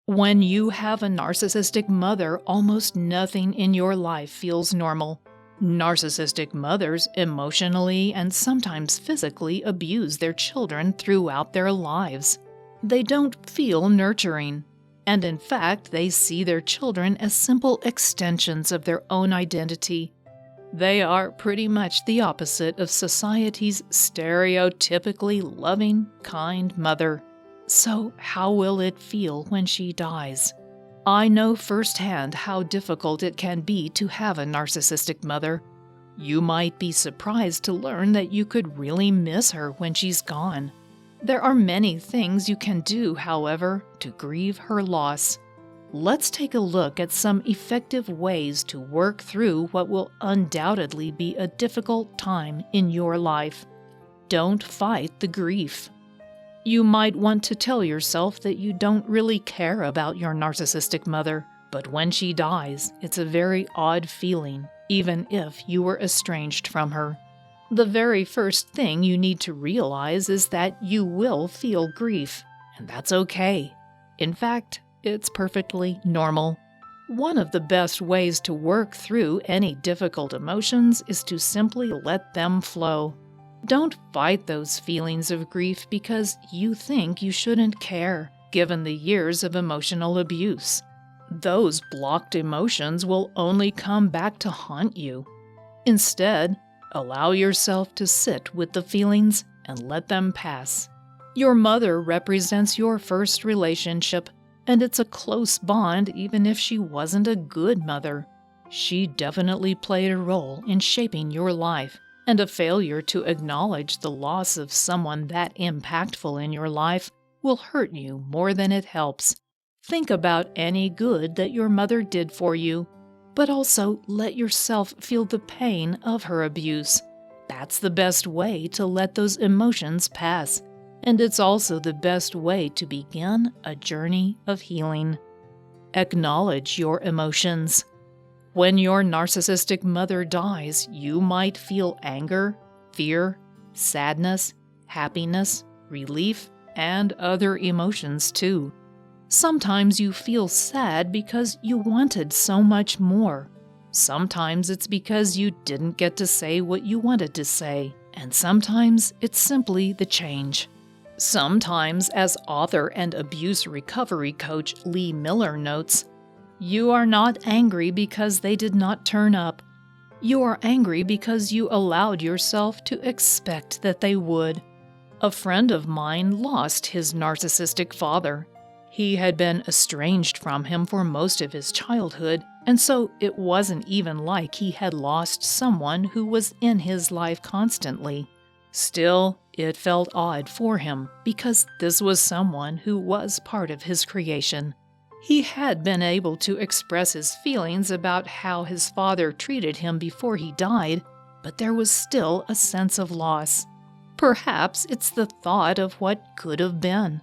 When you have a narcissistic mother, almost nothing in your life feels normal. Narcissistic mothers emotionally and sometimes physically abuse their children throughout their lives. They don't feel nurturing, and in fact, they see their children as simple extensions of their own identity. They are pretty much the opposite of society's stereotypically loving, kind mother. So how will it feel when she dies? I know firsthand how difficult it can be to have a narcissistic mother. You might be surprised to learn that you could really miss her when she's gone. There are many things you can do, however, to grieve her loss. Let's take a look at some effective ways to work through what will undoubtedly be a difficult time in your life. Don't fight the grief. You might want to tell yourself that you don't really care about your narcissistic mother, but when she dies, it's a very odd feeling, even if you were estranged from her. The very first thing you need to realize is that you will feel grief, and that's okay. In fact, it's perfectly normal. One of the best ways to work through any difficult emotions is to simply let them flow. Don't fight those feelings of grief because you think you shouldn't care, given the years of emotional abuse. Those blocked emotions will only come back to haunt you. Instead, allow yourself to sit with the feelings and let them pass. Your mother represents your first relationship, and it's a close bond even if she wasn't a good mother. She definitely played a role in shaping your life. And a failure to acknowledge the loss of someone that impactful in your life will hurt you more than it helps. Think about any good that your mother did for you, but also let yourself feel the pain of her abuse. That's the best way to let those emotions pass, and it's also the best way to begin a journey of healing. Acknowledge your emotions. When your narcissistic mother dies, you might feel anger, fear, sadness, happiness, relief, and other emotions too. Sometimes you feel sad because you wanted so much more. Sometimes it's because you didn't get to say what you wanted to say, and sometimes it's simply the change. Sometimes, as author and abuse recovery coach Lee Miller notes, you are not angry because they did not turn up. You are angry because you allowed yourself to expect that they would. A friend of mine lost his narcissistic father. He had been estranged from him for most of his childhood, and so it wasn't even like he had lost someone who was in his life constantly. Still, it felt odd for him because this was someone who was part of his creation. He had been able to express his feelings about how his father treated him before he died, but there was still a sense of loss. Perhaps it's the thought of what could have been.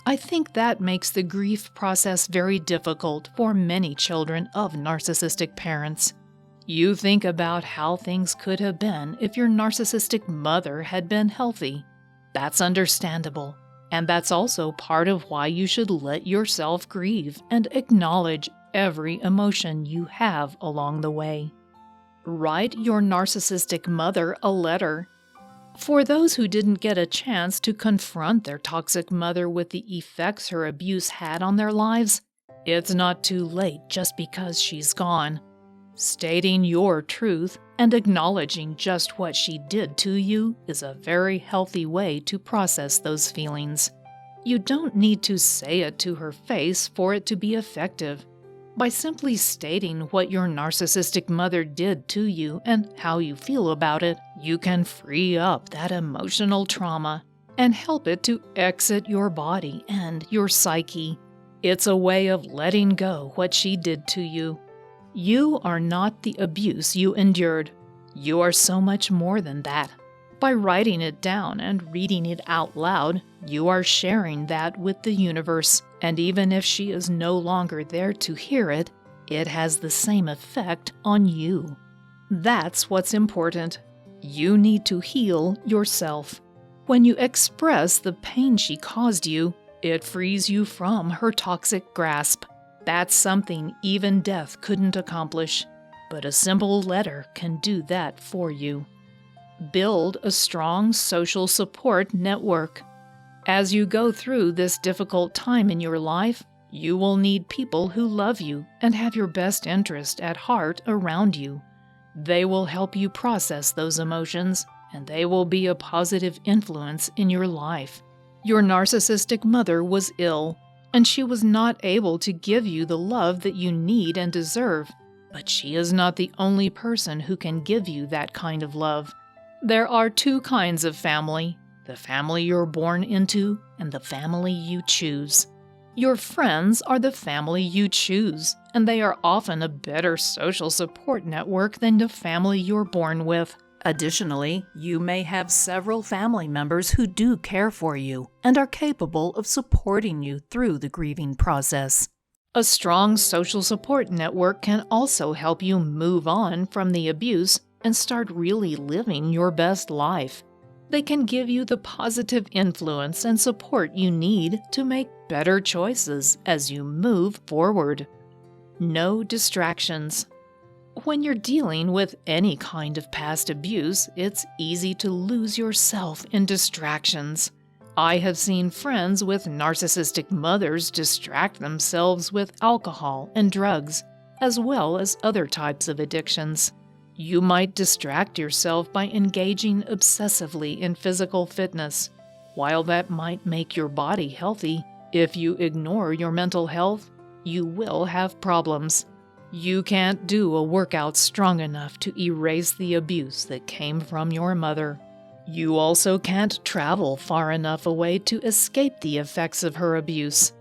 I think that makes the grief process very difficult for many children of narcissistic parents. You think about how things could have been if your narcissistic mother had been healthy. That's understandable. And that's also part of why you should let yourself grieve and acknowledge every emotion you have along the way. Write your narcissistic mother a letter. For those who didn't get a chance to confront their toxic mother with the effects her abuse had on their lives, it's not too late just because she's gone. Stating your truth and acknowledging just what she did to you is a very healthy way to process those feelings. You don't need to say it to her face for it to be effective. By simply stating what your narcissistic mother did to you and how you feel about it, you can free up that emotional trauma and help it to exit your body and your psyche. It's a way of letting go what she did to you. You are not the abuse you endured. You are so much more than that. By writing it down and reading it out loud, you are sharing that with the universe, and even if she is no longer there to hear it, it has the same effect on you. That's what's important. You need to heal yourself. When you express the pain she caused you, It frees you from her toxic grasp. That's something even death couldn't accomplish, but a simple letter can do that for you. Build a strong social support network. As you go through this difficult time in your life, you will need people who love you and have your best interest at heart around you. They will help you process those emotions, and they will be a positive influence in your life. Your narcissistic mother was ill, and she was not able to give you the love that you need and deserve, but she is not the only person who can give you that kind of love. There are two kinds of family: the family you're born into and the family you choose. Your friends are the family you choose, and they are often a better social support network than the family you're born with. Additionally, you may have several family members who do care for you and are capable of supporting you through the grieving process. A strong social support network can also help you move on from the abuse and start really living your best life. They can give you the positive influence and support you need to make better choices as you move forward. No distractions. When you're dealing with any kind of past abuse, it's easy to lose yourself in distractions. I have seen friends with narcissistic mothers distract themselves with alcohol and drugs, as well as other types of addictions. You might distract yourself by engaging obsessively in physical fitness. While that might make your body healthy, if you ignore your mental health, you will have problems. You can't do a workout strong enough to erase the abuse that came from your mother. You also can't travel far enough away to escape the effects of her abuse.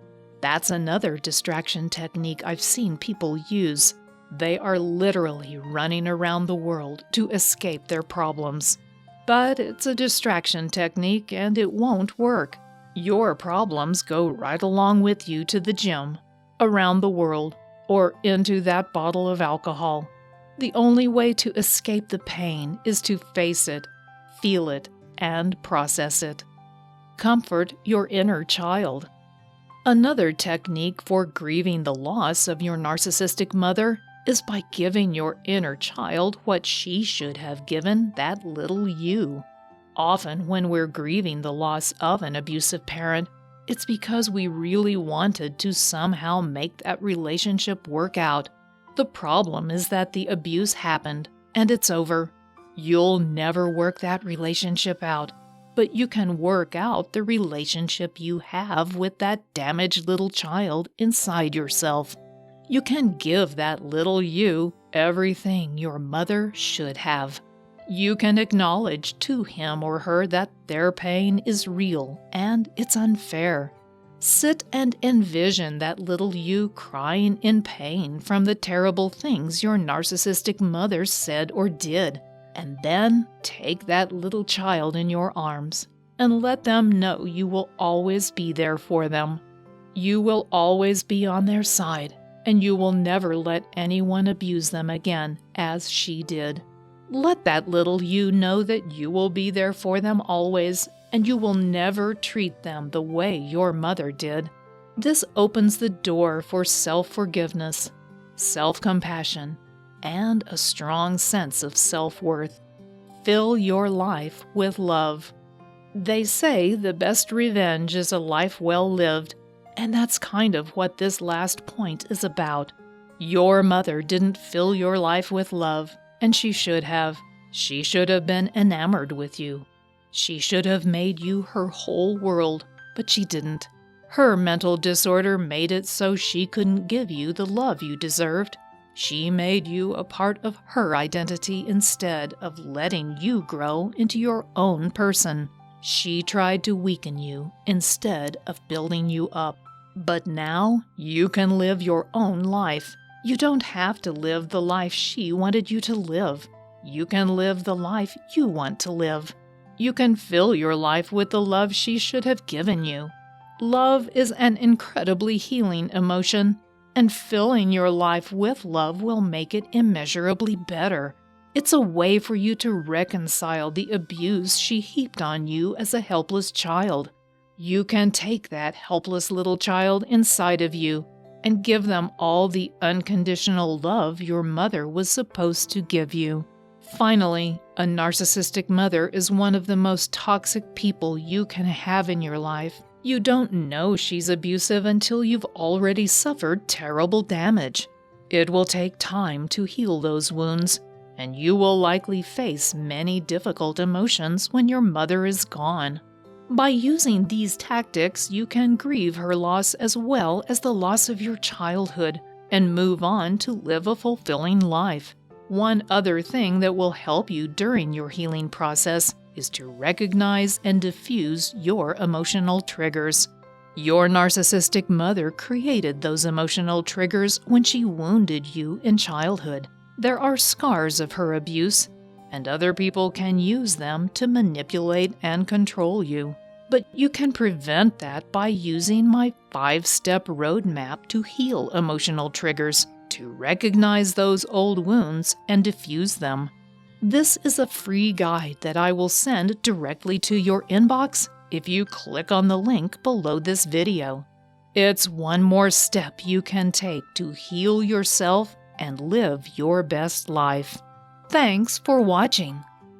That's another distraction technique I've seen people use. They are literally running around the world to escape their problems. But it's a distraction technique and it won't work. Your problems go right along with you to the gym, around the world, or into that bottle of alcohol. The only way to escape the pain is to face it, feel it, and process it. Comfort your inner child. Another technique for grieving the loss of your narcissistic mother is by giving your inner child what she should have given that little you. Often when we're grieving the loss of an abusive parent, it's because we really wanted to somehow make that relationship work out. The problem is that the abuse happened, and it's over. You'll never work that relationship out, but you can work out the relationship you have with that damaged little child inside yourself. You can give that little you everything your mother should have. You can acknowledge to him or her that their pain is real and it's unfair. Sit and envision that little you crying in pain from the terrible things your narcissistic mother said or did, and then take that little child in your arms and let them know you will always be there for them. You will always be on their side, and you will never let anyone abuse them again, as she did. Let that little you know that you will be there for them always, and you will never treat them the way your mother did. This opens the door for self-forgiveness, self-compassion, and a strong sense of self-worth. Fill your life with love. They say the best revenge is a life well lived, and that's kind of what this last point is about. Your mother didn't fill your life with love, and she should have. She should have been enamored with you. She should have made you her whole world, but she didn't. Her mental disorder made it so she couldn't give you the love you deserved. She made you a part of her identity instead of letting you grow into your own person. She tried to weaken you instead of building you up. But now you can live your own life. You don't have to live the life she wanted you to live. You can live the life you want to live. You can fill your life with the love she should have given you. Love is an incredibly healing emotion, and filling your life with love will make it immeasurably better. It's a way for you to reconcile the abuse she heaped on you as a helpless child. You can take that helpless little child inside of you and give them all the unconditional love your mother was supposed to give you. Finally, a narcissistic mother is one of the most toxic people you can have in your life. You don't know she's abusive until you've already suffered terrible damage. It will take time to heal those wounds, and you will likely face many difficult emotions when your mother is gone. By using these tactics, you can grieve her loss as well as the loss of your childhood and move on to live a fulfilling life. One other thing that will help you during your healing process is to recognize and diffuse your emotional triggers. Your narcissistic mother created those emotional triggers when she wounded you in childhood. There are scars of her abuse, and other people can use them to manipulate and control you. But you can prevent that by using my 5-step roadmap to heal emotional triggers, to recognize those old wounds and diffuse them. This is a free guide that I will send directly to your inbox if you click on the link below this video. It's one more step you can take to heal yourself and live your best life. Thanks for watching.